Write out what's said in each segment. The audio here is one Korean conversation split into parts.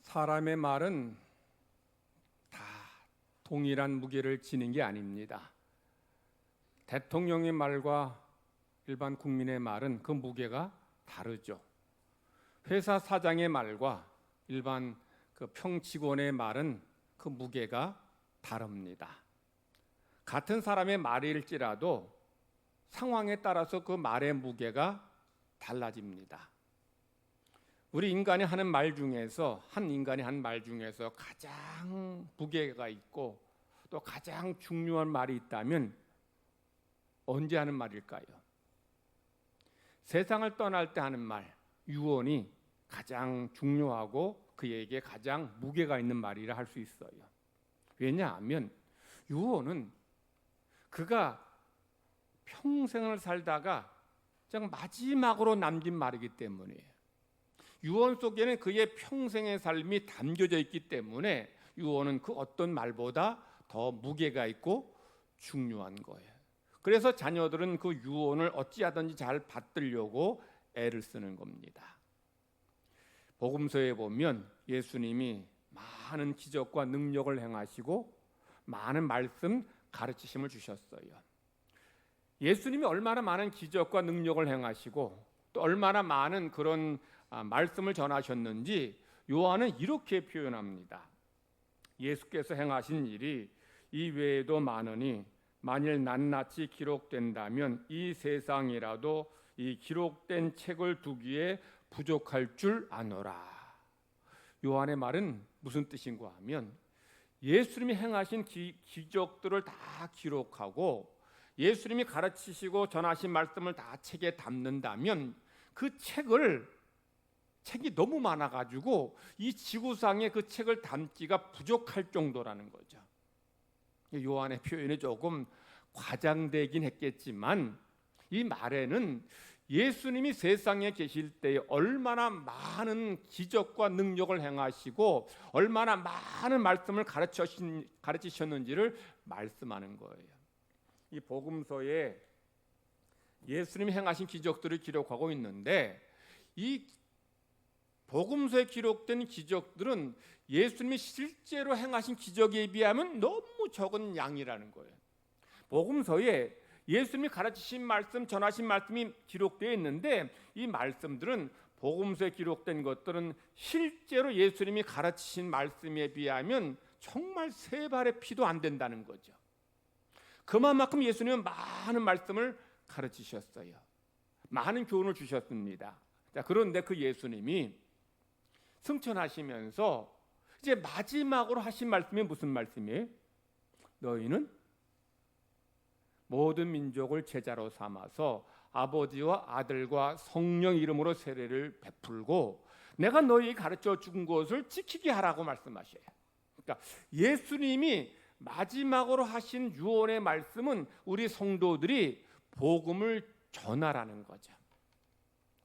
사람의 말은 다 동일한 무게를 지닌 게 아닙니다. 대통령의 말과 일반 국민의 말은 그 무게가 다르죠. 회사 사장의 말과 일반 평직원의 말은 그 무게가 다릅니다. 같은 사람의 말일지라도 상황에 따라서 그 말의 무게가 달라집니다. 우리 인간이 하는 말 중에서 한 인간이 한 말 중에서 가장 무게가 있고 또 가장 중요한 말이 있다면 언제 하는 말일까요? 세상을 떠날 때 하는 말, 유언이 가장 중요하고 그에게 가장 무게가 있는 말이라 할 수 있어요. 왜냐하면 유언은 그가 평생을 살다가 마지막으로 남긴 말이기 때문이에요. 유언 속에는 그의 평생의 삶이 담겨져 있기 때문에 유언은 그 어떤 말보다 더 무게가 있고 중요한 거예요. 그래서 자녀들은 그 유언을 어찌하든지 잘 받들려고 애를 쓰는 겁니다. 복음서에 보면 예수님이 많은 기적과 능력을 행하시고 많은 말씀 가르치심을 주셨어요. 예수님이 얼마나 많은 기적과 능력을 행하시고 또 얼마나 많은 그런 말씀을 전하셨는지 요한은 이렇게 표현합니다. 예수께서 행하신 일이 이 외에도 많으니 만일 낱낱이 기록된다면 이 세상이라도 이 기록된 책을 두기에 부족할 줄 아노라. 요한의 말은 무슨 뜻인가 하면 예수님이 행하신 기적들을 다 기록하고 예수님이 가르치시고 전하신 말씀을 다 책에 담는다면 그 책이 너무 많아가지고 이 지구상에 그 책을 담기가 부족할 정도라는 거죠. 요한의 표현이 조금 과장되긴 했겠지만 이 말에는 예수님이 세상에 계실 때 얼마나 많은 기적과 능력을 행하시고 얼마나 많은 말씀을 가르치셨는지를 말씀하는 거예요. 이 복음서에 예수님이 행하신 기적들을 기록하고 있는데 이 복음서에 기록된 기적들은 예수님이 실제로 행하신 기적에 비하면 너무 적은 양이라는 거예요. 복음서에 예수님이 가르치신 말씀, 전하신 말씀이 기록되어 있는데 이 말씀들은 복음서에 기록된 것들은 실제로 예수님이 가르치신 말씀에 비하면 정말 세 발의 피도 안 된다는 거죠. 그만큼 예수님은 많은 말씀을 가르치셨어요. 많은 교훈을 주셨습니다. 자, 그런데 그 예수님이 승천하시면서 이제 마지막으로 하신 말씀이 무슨 말씀이에요? 너희는 모든 민족을 제자로 삼아서 아버지와 아들과 성령 이름으로 세례를 베풀고 내가 너희에게 가르쳐 준 것을 지키게 하라고 말씀하셔요. 그러니까 예수님이 마지막으로 하신 유언의 말씀은 우리 성도들이 복음을 전하라는 거죠.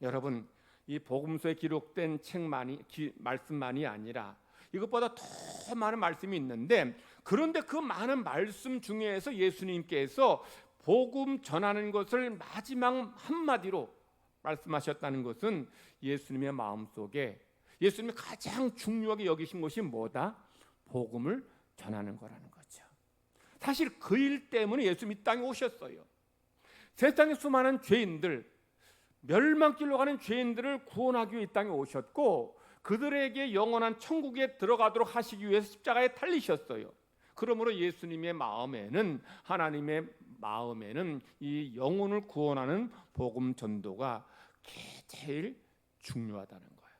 여러분, 이 복음서에 기록된 말씀만이 아니라 이것보다 더 많은 말씀이 있는데 그런데 그 많은 말씀 중에서 예수님께서 복음 전하는 것을 마지막 한마디로 말씀하셨다는 것은 예수님의 마음속에 예수님이 가장 중요하게 여기신 것이 뭐다? 복음을 전하는 거라는 거죠. 사실 그 일 때문에 예수님이 이 땅에 오셨어요. 세상의 수많은 죄인들, 멸망길로 가는 죄인들을 구원하기 위해 이 땅에 오셨고 그들에게 영원한 천국에 들어가도록 하시기 위해서 십자가에 달리셨어요. 그러므로 예수님의 마음에는 하나님의 마음에는 이 영혼을 구원하는 복음 전도가 제일 중요하다는 거예요.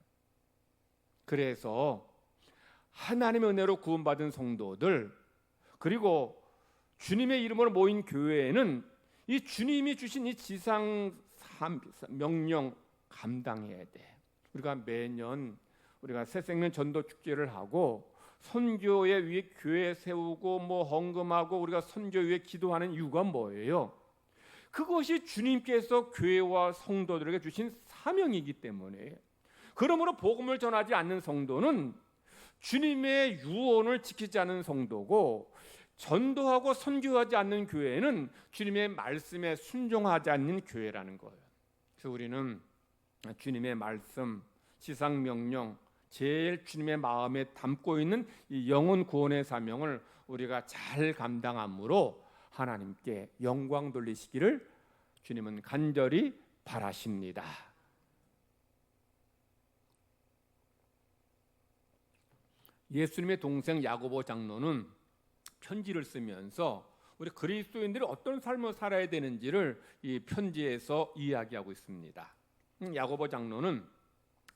그래서 하나님의 은혜로 구원받은 성도들 그리고 주님의 이름으로 모인 교회에는 이 주님이 주신 이 지상 명령 감당해야 돼. 우리가 매년 우리가 새생명 전도 축제를 하고 선교에 위해 교회 세우고 헌금하고 우리가 선교 위해 기도하는 이유가 뭐예요? 그것이 주님께서 교회와 성도들에게 주신 사명이기 때문에 그러므로 복음을 전하지 않는 성도는 주님의 유언을 지키지 않는 성도고 전도하고 선교하지 않는 교회는 주님의 말씀에 순종하지 않는 교회라는 거예요. 그래서 우리는 주님의 말씀, 지상명령 제일 주님의 마음에 담고 있는 이 영혼 구원의 사명을 우리가 잘 감당함으로 하나님께 영광 돌리시기를 주님은 간절히 바라십니다. 예수님의 동생 야고보 장로는 편지를 쓰면서 우리 그리스도인들이 어떤 삶을 살아야 되는지를 이 편지에서 이야기하고 있습니다. 야고보 장로는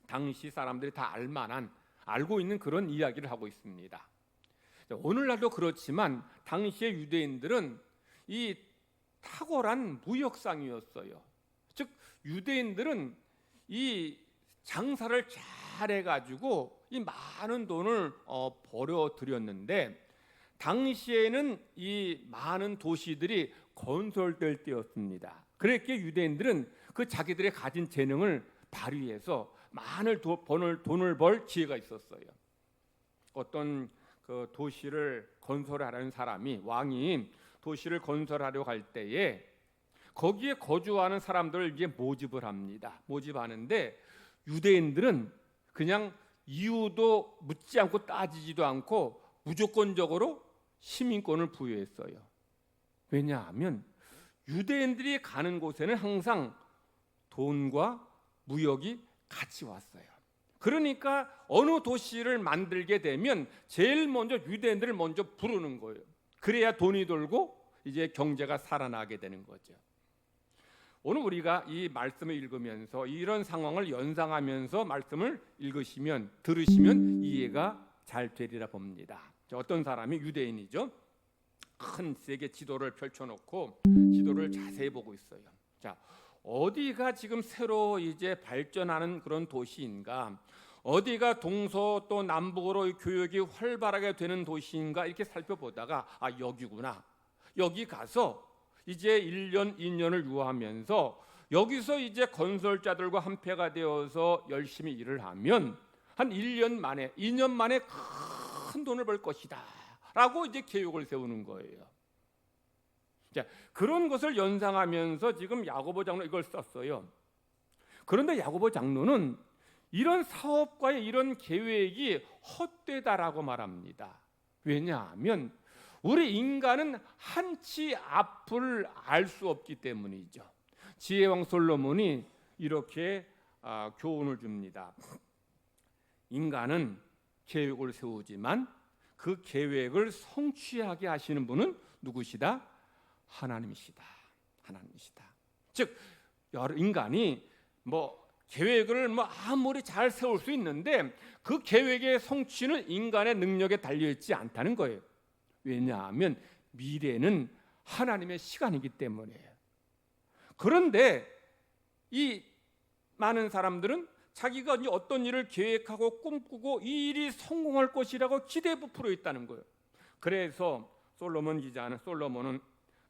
당시 사람들이 다 알고 있는 그런 이야기를 하고 있습니다. 오늘날도 그렇지만 당시의 유대인들은 이 탁월한 무역상이었어요. 즉 유대인들은 이 장사를 잘 해가지고 이 많은 돈을 벌어들였는데, 당시에는 이 많은 도시들이 건설될 때였습니다. 그랬기에 유대인들은 그 자기들의 가진 재능을 발휘해서 많은 돈을 벌 기회가 있었어요. 어떤 그 도시를 건설하려는 사람이, 왕이 도시를 건설하려고 할 때에 거기에 거주하는 사람들을 이제 모집을 합니다. 모집하는데 유대인들은 그냥 이유도 묻지 않고 따지지도 않고 무조건적으로 시민권을 부여했어요. 왜냐하면 유대인들이 가는 곳에는 항상 돈과 무역이 같이 왔어요. 그러니까 어느 도시를 만들게 되면 제일 먼저 유대인들을 먼저 부르는 거예요. 그래야 돈이 돌고 이제 경제가 살아나게 되는 거죠. 오늘 우리가 이 말씀을 읽으면서 이런 상황을 연상하면서 말씀을 들으시면 이해가 잘 되리라 봅니다. 어떤 사람이 유대인이죠. 큰 세계 지도를 펼쳐놓고 지도를 자세히 보고 있어요. 자, 어디가 지금 새로 이제 발전하는 그런 도시인가, 어디가 동서 또 남북으로 교역이 활발하게 되는 도시인가 이렇게 살펴보다가 여기구나. 여기 가서 이제 1년, 2년을 유하면서 여기서 이제 건설자들과 한패가 되어서 열심히 일을 하면 한 1년 만에, 2년 만에 큰 돈을 벌 것이다 라고 이제 계획을 세우는 거예요. 자, 그런 것을 연상하면서 지금 야고보 장로 이걸 썼어요. 그런데 야고보 장로는 이런 사업과의 이런 계획이 헛되다라고 말합니다. 왜냐하면 우리 인간은 한치 앞을 알 수 없기 때문이죠. 지혜왕 솔로몬이 이렇게 교훈을 줍니다. 인간은 계획을 세우지만 그 계획을 성취하게 하시는 분은 누구시다? 하나님이시다. 하나님이시다. 즉 인간이 계획을 아무리 잘 세울 수 있는데 그 계획의 성취는 인간의 능력에 달려 있지 않다는 거예요. 왜냐하면 미래는 하나님의 시간이기 때문이에요. 그런데 이 많은 사람들은 자기가 어떤 일을 계획하고 꿈꾸고 이 일이 성공할 것이라고 기대에 부풀어 있다는 거예요. 그래서 솔로몬은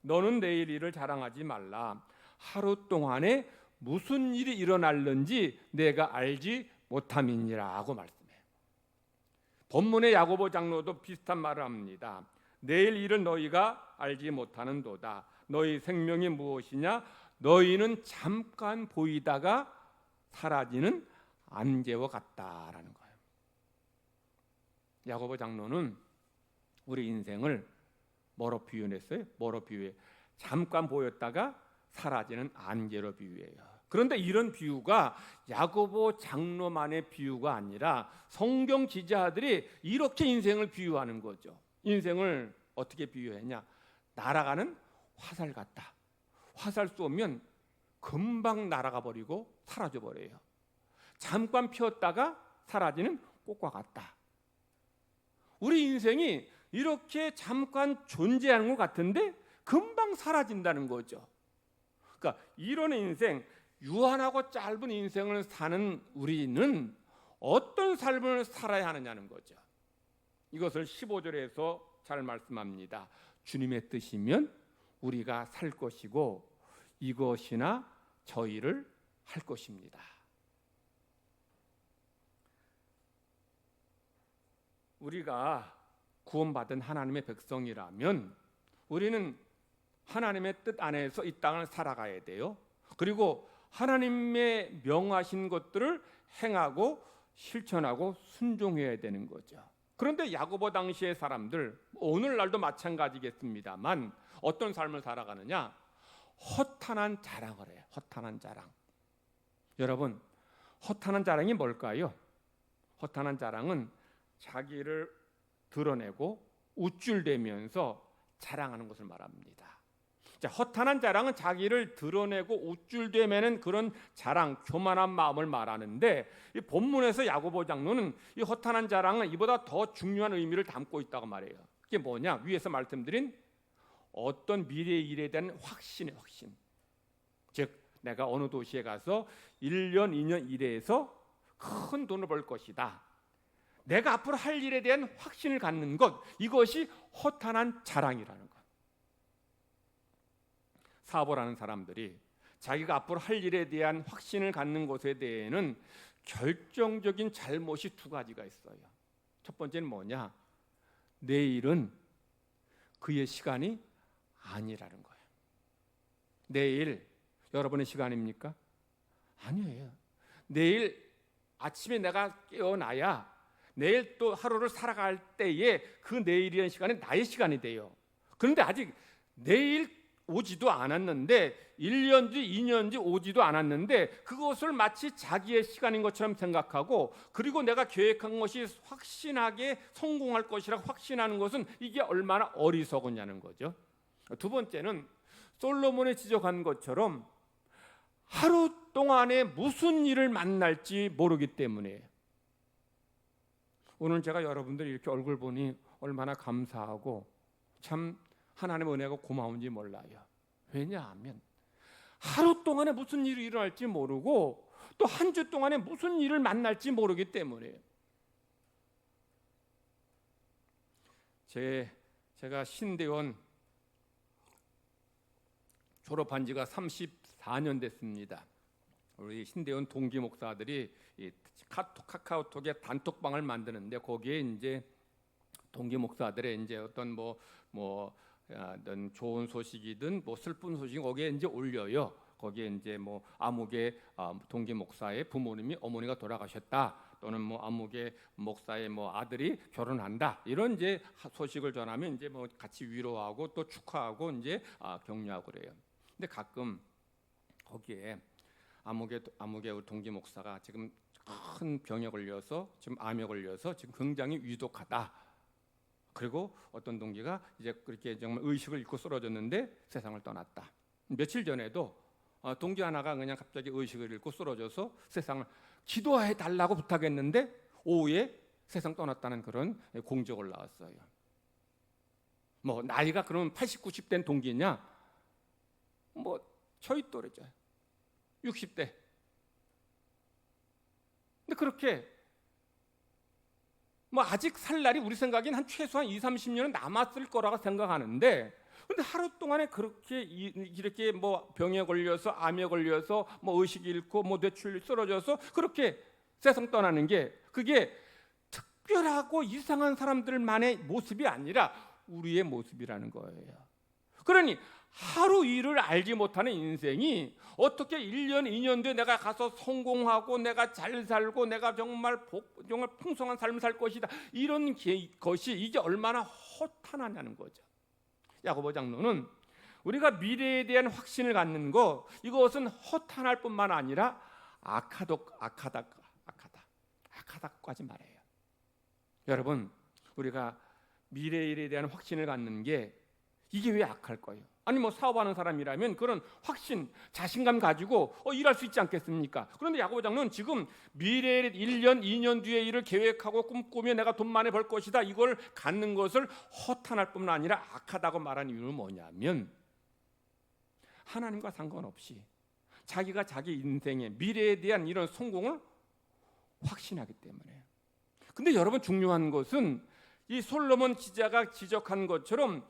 너는 내일 일을 자랑하지 말라. 하루 동안에 무슨 일이 일어날는지 내가 알지 못함이니라 하고 말씀해요. 본문의 야고보 장로도 비슷한 말을 합니다. 내일 일을 너희가 알지 못하는도다. 너희 생명이 무엇이냐? 너희는 잠깐 보이다가 사라지는 안개와 같다라는 거예요. 야고보 장로는 우리 인생을 뭐로 비유했어요? 뭐로 비유해? 잠깐 보였다가 사라지는 안개로 비유해요. 그런데 이런 비유가 야고보 장로만의 비유가 아니라 성경 기자들이 이렇게 인생을 비유하는 거죠. 인생을 어떻게 비유했냐? 날아가는 화살 같다. 화살 쏘면 금방 날아가 버리고 사라져 버려요. 잠깐 피었다가 사라지는 꽃과 같다. 우리 인생이 이렇게 잠깐 존재하는 것 같은데 금방 사라진다는 거죠. 그러니까 이런 인생, 유한하고 짧은 인생을 사는 우리는 어떤 삶을 살아야 하느냐는 거죠. 이것을 15절에서 잘 말씀합니다. 주님의 뜻이면 우리가 살 것이고 이것이나 저희를 할 것입니다. 우리가 구원받은 하나님의 백성이라면 우리는 하나님의 뜻 안에서 이 땅을 살아가야 돼요. 그리고 하나님의 명하신 것들을 행하고 실천하고 순종해야 되는 거죠. 그런데 야고보 당시의 사람들, 오늘날도 마찬가지겠습니다만 어떤 삶을 살아가느냐? 허탄한 자랑을 해요. 허탄한 자랑. 여러분, 허탄한 자랑이 뭘까요? 허탄한 자랑은 자기를 드러내고 우쭐대면서 자랑하는 것을 말합니다. 자, 허탄한 자랑은 자기를 드러내고 우쭐대매는 그런 자랑, 교만한 마음을 말하는데, 이 본문에서 야고보 장로는 이 허탄한 자랑은 이보다 더 중요한 의미를 담고 있다고 말해요. 그게 뭐냐? 위에서 말씀드린 어떤 미래의 일에 대한 확신의 확신. 즉 내가 어느 도시에 가서 1년, 2년 일해서 큰 돈을 벌 것이다. 내가 앞으로 할 일에 대한 확신을 갖는 것, 이것이 허탄한 자랑이라는 것. 사업을 하는 사람들이 자기가 앞으로 할 일에 대한 확신을 갖는 것에 대해는 결정적인 잘못이 두 가지가 있어요. 첫 번째는 뭐냐? 내일은 그의 시간이 아니라는 거예요. 내일 여러분의 시간입니까? 아니에요. 내일 아침에 내가 깨어나야 내일 또 하루를 살아갈 때에 그 내일이라는 시간이 나의 시간이 돼요. 그런데 아직 내일 오지도 않았는데 1년 뒤, 2년 뒤 오지도 않았는데 그것을 마치 자기의 시간인 것처럼 생각하고, 그리고 내가 계획한 것이 확신하게 성공할 것이라고 확신하는 것은 이게 얼마나 어리석었냐는 거죠. 두 번째는 솔로몬이 지적한 것처럼 하루 동안에 무슨 일을 만날지 모르기 때문에. 오늘 제가 여러분들 이렇게 얼굴 보니 얼마나 감사하고 참 하나님의 은혜가 고마운지 몰라요. 왜냐하면 하루 동안에 무슨 일이 일어날지 모르고 또 한 주 동안에 무슨 일을 만날지 모르기 때문에. 제가 신대원 졸업한 지가 34년 됐습니다. 우리 신대원 동기 목사들이 이 카카오톡에 단톡방을 만드는데 거기에 이제 동기 목사들의 이제 어떤 어떤 좋은 소식이든 뭐 슬픈 소식 거기에 이제 올려요. 거기에 이제 뭐 아무개 동기 목사의 부모님이 어머니가 돌아가셨다, 또는 뭐 아무개 목사의 뭐 아들이 결혼한다, 이런 이제 소식을 전하면 이제 뭐 같이 위로하고 또 축하하고 이제 격려하고 그래요. 근데 가끔 거기에 아무개 동기 목사가 지금 큰 병에 걸려서 지금 암에 걸려서 지금 굉장히 위독하다. 그리고 어떤 동기가 이제 그렇게 정말 의식을 잃고 쓰러졌는데 세상을 떠났다. 며칠 전에도 동기 하나가 그냥 갑자기 의식을 잃고 쓰러져서 세상을 기도해 달라고 부탁했는데 오후에 세상 떠났다는 그런 공지가 올라왔어요. 뭐 나이가 그러면 80, 90된 동기냐? 뭐 저희 또래죠. 60대. 근데 그렇게 뭐 아직 살 날이 우리 생각엔 한 최소한 20, 30년은 남았을 거라고 생각하는데, 근데 하루 동안에 그렇게 이렇게 뭐 병에 걸려서 암에 걸려서 뭐 의식이 잃고 뭐 뇌출이 쓰러져서 그렇게 세상 떠나는 게, 그게 특별하고 이상한 사람들만의 모습이 아니라 우리의 모습이라는 거예요. 그러니 하루 일을 알지 못하는 인생이 어떻게 1년, 2년 뒤에 내가 가서 성공하고 내가 잘 살고 내가 정말 풍성한 삶을 살 것이다, 이런 것이 이게 얼마나 허탄하냐는 거죠. 야고보 장로는 우리가 미래에 대한 확신을 갖는 거, 이것은 허탄할 뿐만 아니라 악하다까지 말해요. 여러분, 우리가 미래에 일에 대한 확신을 갖는 게 이게 왜 악할 거예요? 아니 뭐 사업하는 사람이라면 그런 확신, 자신감 가지고 일할 수 있지 않겠습니까? 그런데 야고보 장로는 지금 미래의 1년, 2년 뒤의 일을 계획하고 꿈꾸며 내가 돈 많이 벌 것이다, 이걸 갖는 것을 허탄할 뿐만 아니라 악하다고 말하는 이유는 뭐냐면, 하나님과 상관없이 자기가 자기 인생의 미래에 대한 이런 성공을 확신하기 때문에. 근데 여러분, 중요한 것은 이 솔로몬 기자가 지적한 것처럼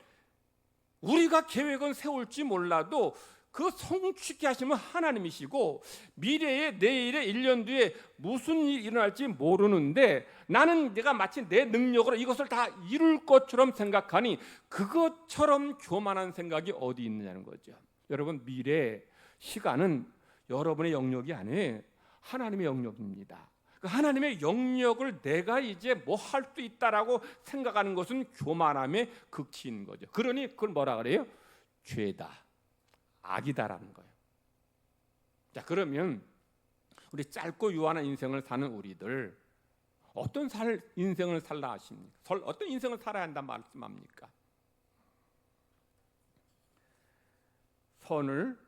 우리가 계획은 세울지 몰라도 그 성취케 하시면 하나님이시고, 미래에 내일에 1년 뒤에 무슨 일이 일어날지 모르는데 나는 내가 마치 내 능력으로 이것을 다 이룰 것처럼 생각하니 그것처럼 교만한 생각이 어디 있느냐는 거죠. 여러분, 미래 시간은 여러분의 영역이 아니에요. 하나님의 영역입니다. 하나님의 영역을 내가 이제 뭐 할 수 있다라고 생각하는 것은 교만함의 극치인 거죠. 그러니 그걸 뭐라 그래요? 죄다, 악이다라는 거예요. 자, 그러면 우리 짧고 유한한 인생을 사는 우리들 어떤 인생을 살라 하십니까? 어떤 인생을 살아야 한다 말씀합니까? 선을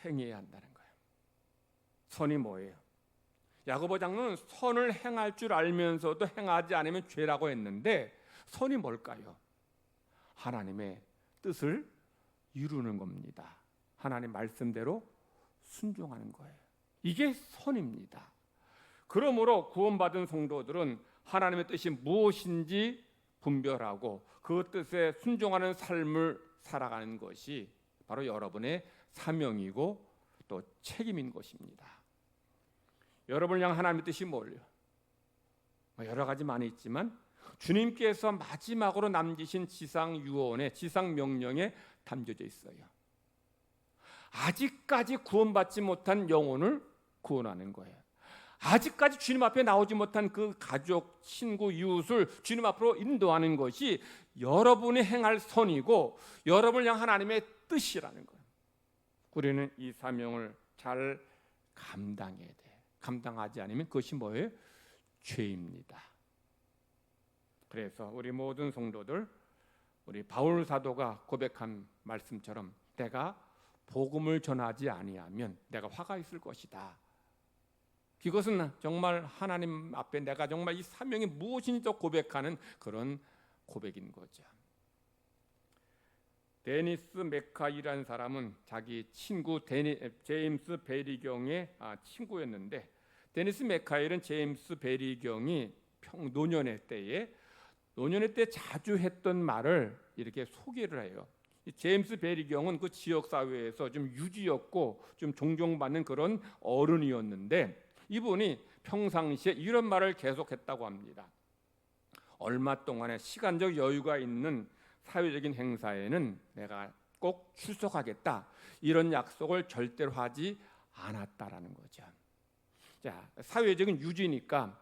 행해야 한다는 거예요. 선이 뭐예요? 야고보 장로는 선을 행할 줄 알면서도 행하지 않으면 죄라고 했는데 선이 뭘까요? 하나님의 뜻을 이루는 겁니다. 하나님 말씀대로 순종하는 거예요. 이게 선입니다. 그러므로 구원받은 성도들은 하나님의 뜻이 무엇인지 분별하고 그 뜻에 순종하는 삶을 살아가는 것이 바로 여러분의 사명이고 또 책임인 것입니다. 여러분을 향한 하나님의 뜻이 뭘요? 여러 가지 많이 있지만 주님께서 마지막으로 남기신 지상 유언의 지상 명령에 담겨져 있어요. 아직까지 구원받지 못한 영혼을 구원하는 거예요. 아직까지 주님 앞에 나오지 못한 그 가족, 친구, 이웃을 주님 앞으로 인도하는 것이 여러분이 행할 선이고 여러분을 향한 하나님의 뜻이라는 거예요. 우리는 이 사명을 잘 감당해야 돼. 감당하지 않으면 그것이 뭐예요? 죄입니다. 그래서 우리 모든 성도들, 우리 바울 사도가 고백한 말씀처럼 내가 복음을 전하지 아니하면 내가 화가 있을 것이다. 이것은 정말 하나님 앞에 내가 정말 이 사명이 무엇인지 고백하는 그런 고백인 거죠. 데니스 맥카이라는 사람은 자기 친구 제임스 베리경의 친구였는데 데니스 맥카이는 제임스 베리경이 노년의 때 자주 했던 말을 이렇게 소개를 해요. 제임스 베리경은 그 지역 사회에서 좀 유지였고 좀 존경받는 그런 어른이었는데 이분이 평상시에 이런 말을 계속했다고 합니다. 얼마 동안의 시간적 여유가 있는 사회적인 행사에는 내가 꼭 출석하겠다. 이런 약속을 절대로 하지 않았다라는 거죠. 자, 사회적인 유지니까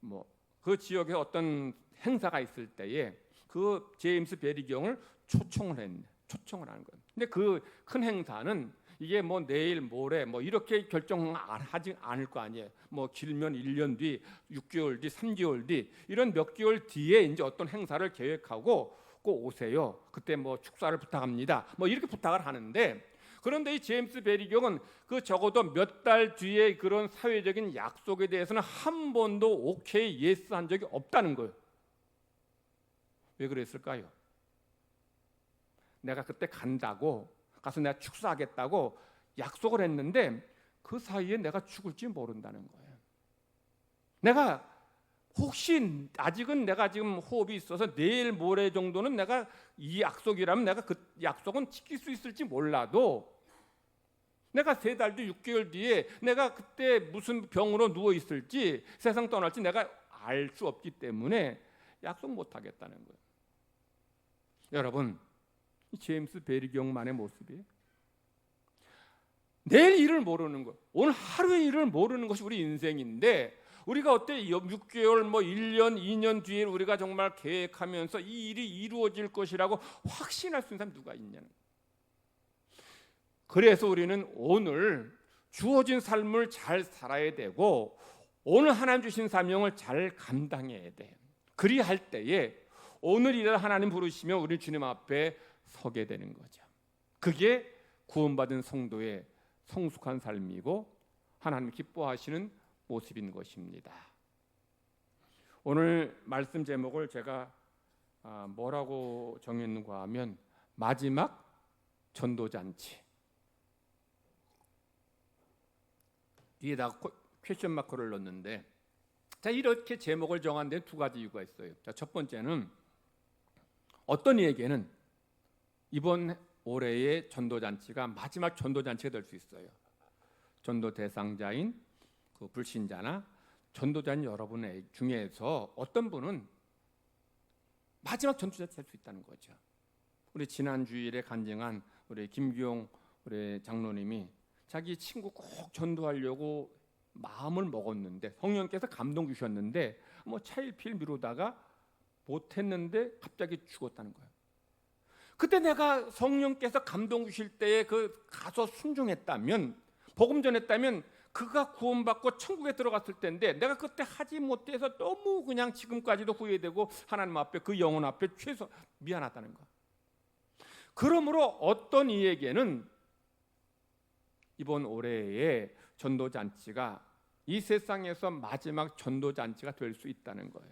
뭐 그 지역에 어떤 행사가 있을 때에 그 제임스 베리경을 초청을 하는 거예요. 근데 그 큰 행사는 이게 뭐 내일 모레 뭐 이렇게 결정하지 않을 거 아니에요. 뭐 길면 1년 뒤, 6개월 뒤, 3개월 뒤 이런 몇 개월 뒤에 이제 어떤 행사를 계획하고 꼭 오세요. 그때 뭐 축사를 부탁합니다. 뭐 이렇게 부탁을 하는데 그런데 이 제임스 베리경은 그 적어도 몇 달 뒤에 그런 사회적인 약속에 대해서는 한 번도 오케이 예스 한 적이 없다는 거예요. 왜 그랬을까요? 내가 그때 간다고 가서 내가 축사하겠다고 약속을 했는데 그 사이에 내가 죽을지 모른다는 거예요. 내가 혹시 아직은 내가 지금 호흡이 있어서 내일 모레 정도는 내가 이 약속이라면 내가 그 약속은 지킬 수 있을지 몰라도 내가 3달 뒤 6개월 뒤에 내가 그때 무슨 병으로 누워 있을지 세상 떠날지 내가 알 수 없기 때문에 약속 못 하겠다는 거예요. 여러분, 이 제임스 베리경만의 모습이에요. 내일 일을 모르는 것, 오늘 하루의 일을 모르는 것이 우리 인생인데 우리가 어때 6개월, 뭐 1년, 2년 뒤에 우리가 정말 계획하면서 이 일이 이루어질 것이라고 확신할 수 있는 사람 누가 있냐는 거예요. 그래서 우리는 오늘 주어진 삶을 잘 살아야 되고 오늘 하나님 주신 사명을 잘 감당해야 돼. 그리할 때에 오늘이라 하나님 부르시면 우리 주님 앞에 서게 되는 거죠. 그게 구원받은 성도의 성숙한 삶이고 하나님 기뻐하시는 모습인 것입니다. 오늘 말씀 제목을 제가 뭐라고 정했는가 하면 마지막 전도잔치. 뒤에다가 퀘션 마크를 넣었는데 자, 이렇게 제목을 정한 데 2가지 이유가 있어요. 자, 첫 번째는 어떤 이에게는 이번 올해의 전도잔치가 마지막 전도잔치가 될 수 있어요. 전도 대상자인 그 불신자나 전도자인 여러분 중에서 어떤 분은 마지막 전도자가 될 수 있다는 거죠. 우리 지난 주일에 간증한 우리 김기용 우리 장로님이 자기 친구 꼭 전도하려고 마음을 먹었는데 성령께서 감동 주셨는데 뭐 차일피일 미루다가 못했는데 갑자기 죽었다는 거예요. 그때 내가 성령께서 감동 주실 때에 그 가서 순종했다면, 복음 전했다면 그가 구원받고 천국에 들어갔을 때인데 내가 그때 하지 못해서 너무 그냥 지금까지도 후회되고 하나님 앞에 그 영혼 앞에 최소 미안하다는 거. 그러므로 어떤 이에게는 이번 올해의 전도잔치가 이 세상에서 마지막 전도잔치가 될 수 있다는 거예요.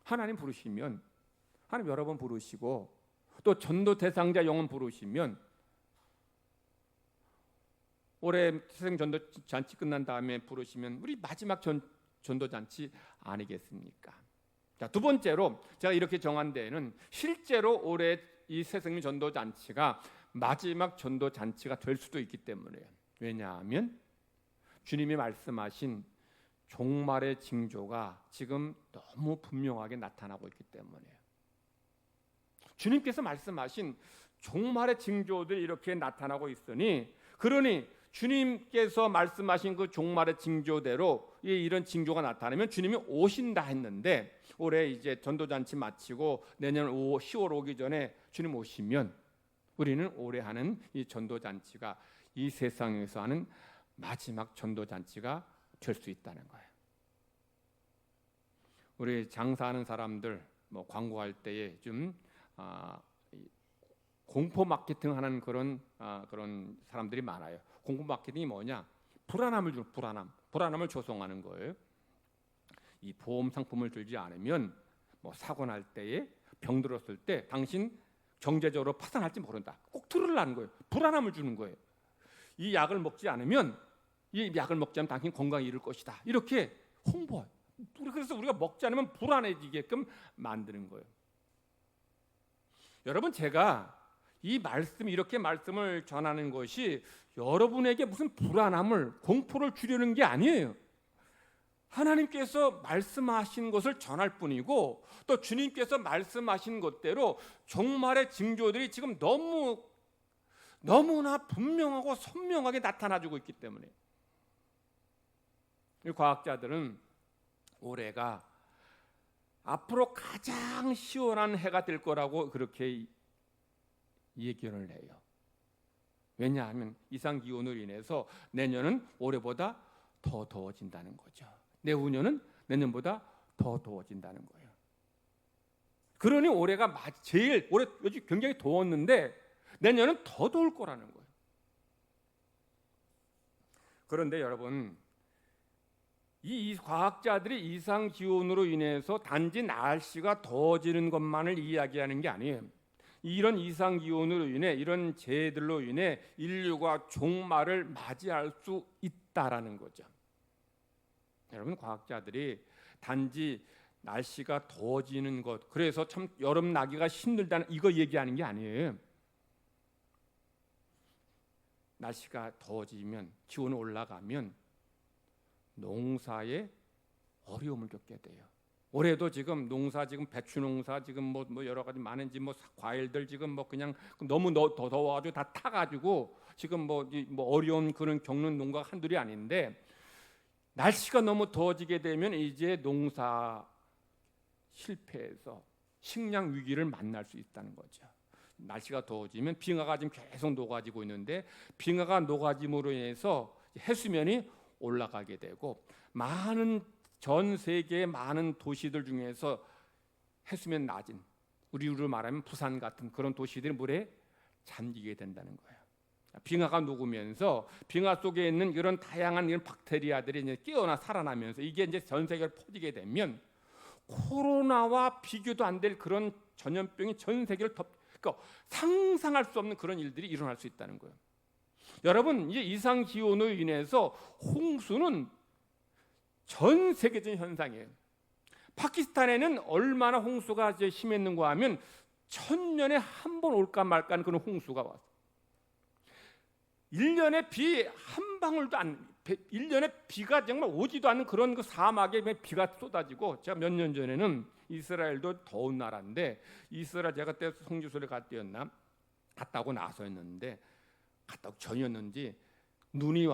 하나님 부르시면, 하나님 여러 번 부르시고 또 전도 대상자 영혼 부르시면 올해 세상 전도잔치 끝난 다음에 부르시면 우리 마지막 전도잔치 아니겠습니까? 자, 두 번째로 제가 이렇게 정한 데에는 실제로 올해 이 새생명 전도잔치가 마지막 전도잔치가 될 수도 있기 때문에요. 왜냐하면 주님이 말씀하신 종말의 징조가 지금 너무 분명하게 나타나고 있기 때문에요. 주님께서 말씀하신 종말의 징조들이 이렇게 나타나고 있으니, 그러니 주님께서 말씀하신 그 종말의 징조대로 이런 징조가 나타나면 주님이 오신다 했는데, 올해 이제 전도잔치 마치고 내년 10월 오기 전에 주님 오시면 우리는 올해 하는 이 전도잔치가 이 세상에서 하는 마지막 전도잔치가 될 수 있다는 거예요. 우리 장사하는 사람들 뭐 광고할 때에 좀 공포 마케팅 하는 그런 사람들이 많아요. 공포 마케팅이 뭐냐? 불안함을 주는, 불안함을 조성하는 거예요. 이 보험 상품을 들지 않으면 뭐 사고 날 때에, 병 들었을 때 당신 경제적으로 파산할지 모른다. 꼭 들으라는 거예요. 불안함을 주는 거예요. 이 약을 먹지 않으면, 이 약을 먹지 않으면 당신 건강에 이를 것이다. 이렇게 홍보해요. 그래서 우리가 먹지 않으면 불안해지게끔 만드는 거예요. 여러분, 제가 이 말씀, 이렇게 말씀을 전하는 것이 여러분에게 무슨 불안함을, 공포를 주려는 게 아니에요. 하나님께서 말씀하신 것을 전할 뿐이고, 또 주님께서 말씀하신 것대로 종말의 징조들이 지금 너무나 분명하고 선명하게 나타나주고 있기 때문에 이 과학자들은 올해가 앞으로 가장 시원한 해가 될 거라고 그렇게 예견을 해요. 왜냐하면 이상기온으로 인해서 내년은 올해보다 더 더워진다는 거죠. 내후년은 내년보다 더 더워진다는 거예요. 그러니 올해가 올해 요즘 굉장히 더웠는데 내년은 더 더울 거라는 거예요. 그런데 여러분, 이 과학자들이 이상 기온으로 인해서 단지 날씨가 더워지는 것만을 이야기하는 게 아니에요. 이런 이상 기온으로 인해, 이런 재해들로 인해 인류가 종말을 맞이할 수 있다라는 거죠. 여러분, 과학자들이 단지 날씨가 더워지는 것, 그래서 참 여름 나기가 힘들다는 이거 얘기하는 게 아니에요. 날씨가 더워지면, 기온이 올라가면 농사에 어려움을 겪게 돼요. 올해도 지금 농사, 지금 배추 농사, 지금 뭐 여러 가지 많은지 뭐 과일들 지금 뭐 그냥 너무 더 더워가지고 다 타가지고 지금 뭐 어려운 그런 겪는 농가가 한둘이 아닌데, 날씨가 너무 더워지게 되면 이제 농사 실패해서 식량 위기를 만날 수 있다는 거죠. 날씨가 더워지면 빙하가 지금 계속 녹아지고 있는데, 빙하가 녹아짐으로 인해서 해수면이 올라가게 되고, 전 세계의 많은 도시들 중에서 해수면 낮은, 우리로 말하면 부산 같은 그런 도시들이 물에 잠기게 된다는 거예요. 빙하가 녹으면서 빙하 속에 있는 이런 다양한 이런 박테리아들이 이제 깨어나 살아나면서 이게 이제 전 세계로 퍼지게 되면 코로나와 비교도 안 될 그런 전염병이 전 세계를 그러니까 상상할 수 없는 그런 일들이 일어날 수 있다는 거예요. 여러분, 이 이상 기온으로 인해서 홍수는 전 세계적인 현상이에요. 파키스탄에는 얼마나 홍수가 이제 심했는가 하면 1000년에 한 번 올까 말까 하는 그런 홍수가 왔어요. 1년에 비 한 방울도 1년에 비가 정말 오지도 않는 그런 그 사막에 비가 쏟아지고, 제가 몇 년 전에는 이스라엘도 더운 나라인데, 이스라엘 제가 그때 성지순례 갔다고 나서였는데, 갔다고 전이었는지 눈이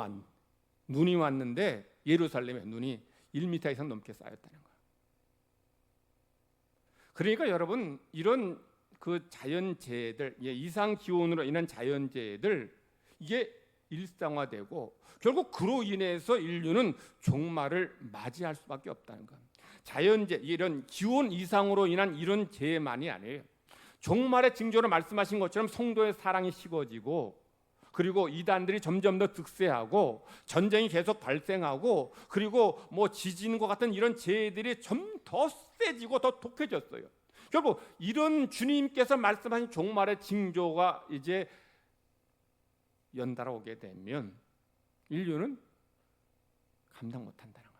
눈이 왔는데 예루살렘에 눈이 1m 이상 넘게 쌓였다는 거예요. 그러니까 여러분, 이런 그 자연재해들, 이상 기온으로 인한 자연재해들, 이게 일상화되고 결국 그로 인해서 인류는 종말을 맞이할 수밖에 없다는 거예요. 자연재해, 이런 기온 이상으로 인한 이런 재해만이 아니에요. 종말의 징조로 말씀하신 것처럼 성도의 사랑이 식어지고, 그리고 이단들이 점점 더 득세하고, 전쟁이 계속 발생하고, 그리고 뭐 지진과 같은 이런 재해들이 좀 더 세지고 더 독해졌어요. 결국 이런 주님께서 말씀하신 종말의 징조가 이제 연달아 오게 되면 인류는 감당 못한다는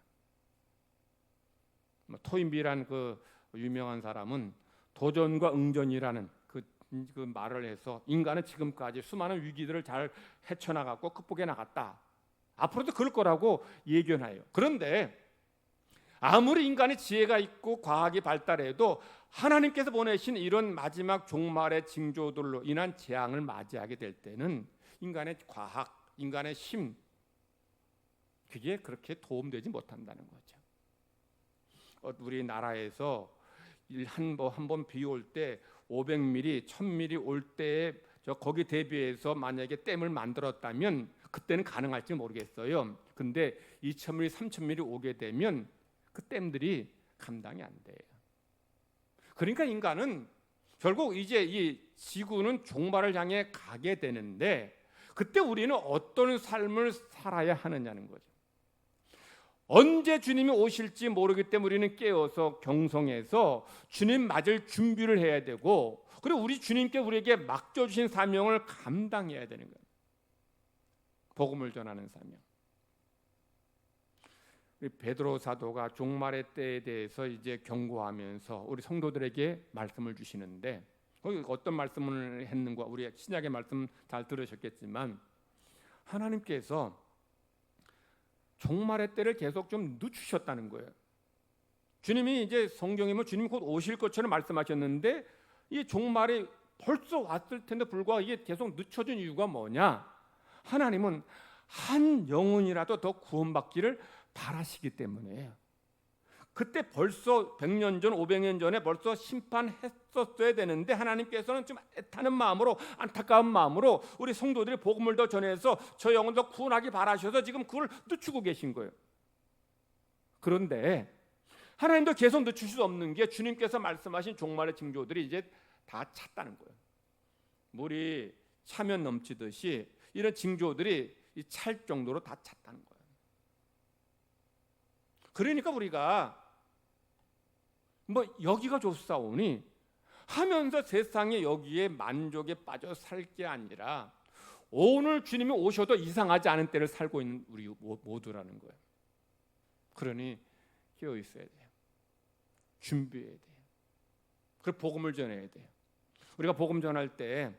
거예요. 토인비란 그 유명한 사람은 도전과 응전이라는 그 말을 해서 인간은 지금까지 수많은 위기들을 잘 헤쳐나갔고 극복해 나갔다. 앞으로도 그럴 거라고 예견해요. 그런데 아무리 인간의 지혜가 있고 과학이 발달해도 하나님께서 보내신 이런 마지막 종말의 징조들로 인한 재앙을 맞이하게 될 때는 인간의 과학, 인간의 힘, 그게 그렇게 도움되지 못한다는 거죠. 우리나라에서 한 번 비 올 때 500mm, 1000mm 올 때에 거기 대비해서 만약에 댐을 만들었다면 그때는 가능할지 모르겠어요. 근데 2000mm, 3000mm 오게 되면 그 댐들이 감당이 안 돼요. 그러니까 인간은 결국 이제 이 지구는 종말을 향해 가게 되는데, 그때 우리는 어떤 삶을 살아야 하느냐는 거죠. 언제 주님이 오실지 모르기 때문에 우리는 깨어서 경성해서 주님 맞을 준비를 해야 되고, 그리고 우리 주님께 우리에게 맡겨주신 사명을 감당해야 되는 거예요. 복음을 전하는 사명. 베드로 사도가 종말의 때에 대해서 이제 경고하면서 우리 성도들에게 말씀을 주시는데, 어떤 말씀을 했는가, 우리 신약의 말씀 잘 들으셨겠지만 하나님께서 종말의 때를 계속 좀 늦추셨다는 거예요. 주님이 이제 성경에 뭐 주님이 곧 오실 것처럼 말씀하셨는데 이 종말이 벌써 왔을 텐데 불구하고 이게 계속 늦춰진 이유가 뭐냐? 하나님은 한 영혼이라도 더 구원받기를 바라시기 때문이에요. 그때 벌써 100년 전, 500년 전에 벌써 심판했었어야 되는데 하나님께서는 좀 애타는 마음으로, 안타까운 마음으로 우리 성도들이 복음을 더 전해서 저 영혼 더 구원하기 바라셔서 지금 그걸 늦추고 계신 거예요. 그런데 하나님도 계속 늦추실 수 없는 게 주님께서 말씀하신 종말의 징조들이 이제 다 찼다는 거예요. 물이 차면 넘치듯이 이런 징조들이 찰 정도로 다 찼다는 거예요. 그러니까 우리가 뭐 여기가 좋사오니 하면서 세상에 여기에 만족에 빠져 살 게 아니라 오늘 주님이 오셔도 이상하지 않은 때를 살고 있는 우리 모두라는 거예요. 그러니 깨어 있어야 돼요. 준비해야 돼요. 그리고 복음을 전해야 돼요. 우리가 복음 전할 때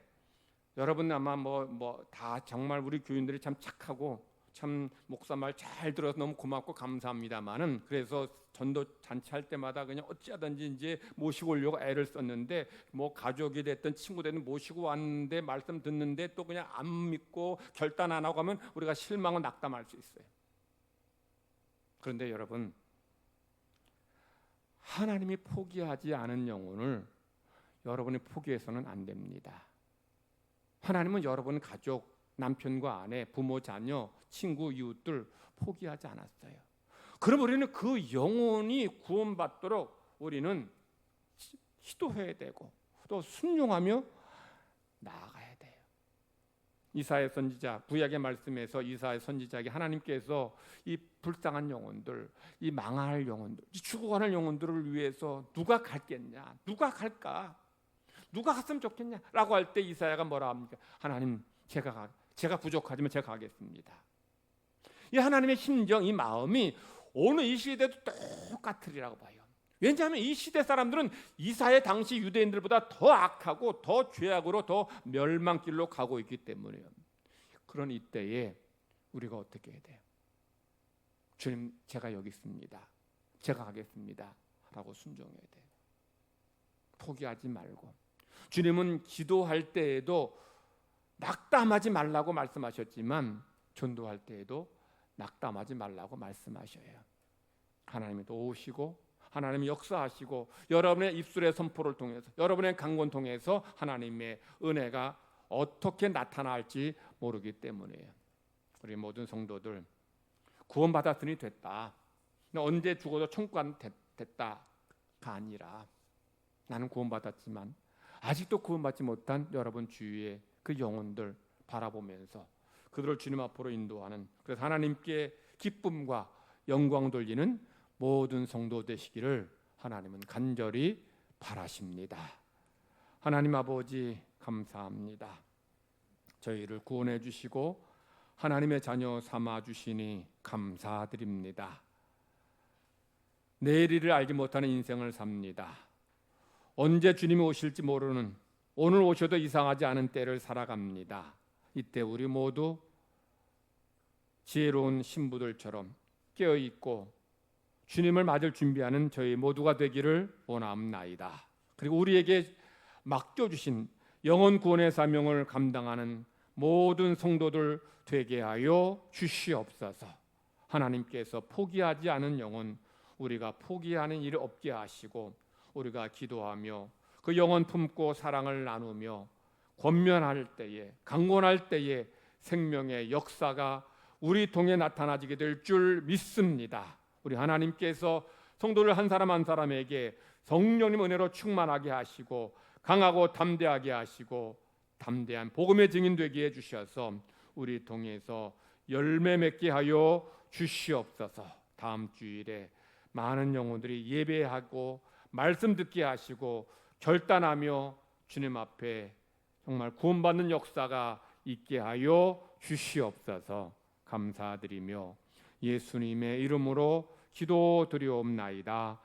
여러분 아마 뭐 다 정말 우리 교인들이 참 착하고 참 목사 말 잘 들어서 너무 고맙고 감사합니다만은, 그래서 전도 잔치할 때마다 그냥 어찌하든지 이제 모시고 오려고 애를 썼는데, 뭐 가족이 됐든 친구 됐든 모시고 왔는데 말씀 듣는데 또 그냥 안 믿고 결단 안 하고 하면 우리가 실망을 낙담할 수 있어요. 그런데 여러분, 하나님이 포기하지 않은 영혼을 여러분이 포기해서는 안 됩니다. 하나님은 여러분 가족, 남편과 아내, 부모, 자녀, 친구, 이웃들 포기하지 않았어요. 그럼 우리는 그 영혼이 구원받도록 우리는 기도해야 되고 또 순종하며 나아가야 돼요. 이사야 선지자, 구약의 말씀에서 이사야 선지자에게 하나님께서 이 불쌍한 영혼들, 이 망할 영혼들, 이 죽어가는 영혼들을 위해서 누가 갔겠냐, 누가 갈까, 누가 갔으면 좋겠냐 라고 할 때 이사야가 뭐라 합니까? 하나님, 제가 부족하지만 제가 가겠습니다. 이 하나님의 심정, 이 마음이 오늘 이 시대도 똑같으리라고 봐요. 왜냐하면 이 시대 사람들은 이사야 당시 유대인들보다 더 악하고 더 죄악으로 더 멸망길로 가고 있기 때문에요. 그런 이때에 우리가 어떻게 해야 돼요? 주님, 제가 여기 있습니다. 제가 가겠습니다 라고 순종해야 돼요. 포기하지 말고. 주님은 기도할 때에도 낙담하지 말라고 말씀하셨지만 전도할 때에도 낙담하지 말라고 말씀하셔요. 하나님이 도우시고 하나님이 역사하시고 여러분의 입술의 선포를 통해서 여러분의 강권 통해서 하나님의 은혜가 어떻게 나타날지 모르기 때문이에요. 우리 모든 성도들 구원받았으니 됐다. 언제 죽어도 천국 간 됐다가 아니라 나는 구원받았지만 아직도 구원받지 못한 여러분 주위의 그 영혼들 바라보면서 그들을 주님 앞으로 인도하는, 그래서 하나님께 기쁨과 영광 돌리는 모든 성도 되시기를 하나님은 간절히 바라십니다. 하나님 아버지 감사합니다. 저희를 구원해 주시고 하나님의 자녀 삼아 주시니 감사드립니다. 내일을 알지 못하는 인생을 삽니다. 언제 주님이 오실지 모르는, 오늘 오셔도 이상하지 않은 때를 살아갑니다. 이때 우리 모두 지혜로운 신부들처럼 깨어있고 주님을 맞을 준비하는 저희 모두가 되기를 원합나이다. 그리고 우리에게 맡겨주신 영혼 구원의 사명을 감당하는 모든 성도들 되게 하여 주시옵소서. 하나님께서 포기하지 않은 영혼, 우리가 포기하는 일이 없게 하시고 우리가 기도하며 그 영혼 품고 사랑을 나누며 권면할 때에, 강권할 때에 생명의 역사가 우리 통해 나타나지게 될 줄 믿습니다. 우리 하나님께서 성도를 한 사람 한 사람에게 성령님 은혜로 충만하게 하시고 강하고 담대하게 하시고 담대한 복음의 증인 되게 해주셔서 우리 통해서 열매 맺게 하여 주시옵소서. 다음 주일에 많은 영혼들이 예배하고 말씀 듣게 하시고 결단하며 주님 앞에 정말 구원받는 역사가 있게 하여 주시옵소서. 감사드리며 예수님의 이름으로 기도드리옵나이다.